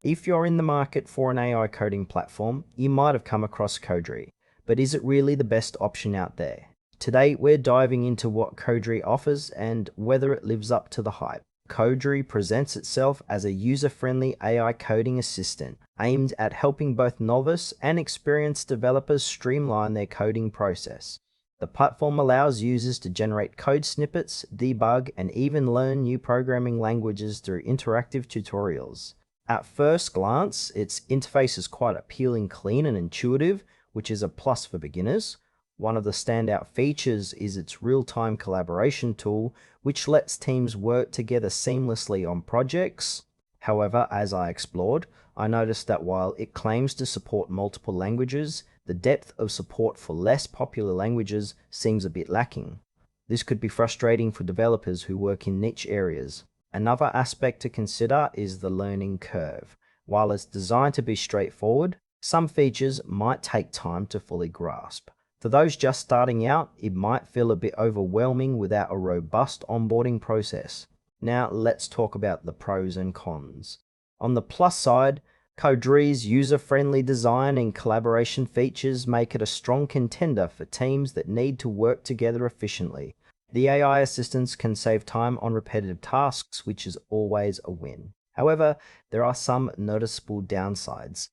If you're in the market for an AI coding platform, you might have come across Kodree, but is it really the best option out there? Today, we're diving into what Kodree offers and whether it lives up to the hype. Kodree presents itself as a user-friendly AI coding assistant aimed at helping both novice and experienced developers streamline their coding process. The platform allows users to generate code snippets, debug, and even learn new programming languages through interactive tutorials. At first glance, its interface is quite appealing, clean, and intuitive, which is a plus for beginners. One of the standout features is its real-time collaboration tool, which lets teams work together seamlessly on projects. However, as I explored, I noticed that while it claims to support multiple languages, the depth of support for less popular languages seems a bit lacking. This could be frustrating for developers who work in niche areas. Another aspect to consider is the learning curve. While it's designed to be straightforward, some features might take time to fully grasp. For those just starting out, it might feel a bit overwhelming without a robust onboarding process. Now let's talk about the pros and cons. On the plus side, Kodree's user-friendly design and collaboration features make it a strong contender for teams that need to work together efficiently. The AI assistants can save time on repetitive tasks, which is always a win. However, there are some noticeable downsides.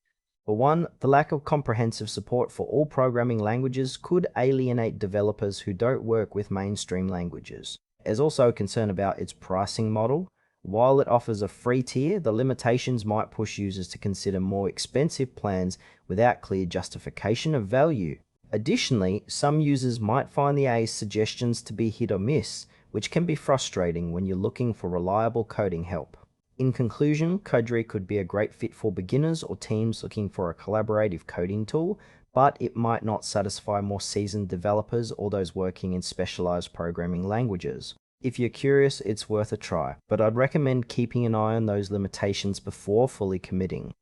For one, the lack of comprehensive support for all programming languages could alienate developers who don't work with mainstream languages. There's also a concern about its pricing model. While it offers a free tier, the limitations might push users to consider more expensive plans without clear justification of value. Additionally, some users might find the AI's suggestions to be hit or miss, which can be frustrating when you're looking for reliable coding help. In conclusion, Kodree could be a great fit for beginners or teams looking for a collaborative coding tool, but it might not satisfy more seasoned developers or those working in specialized programming languages. If you're curious, it's worth a try, but I'd recommend keeping an eye on those limitations before fully committing.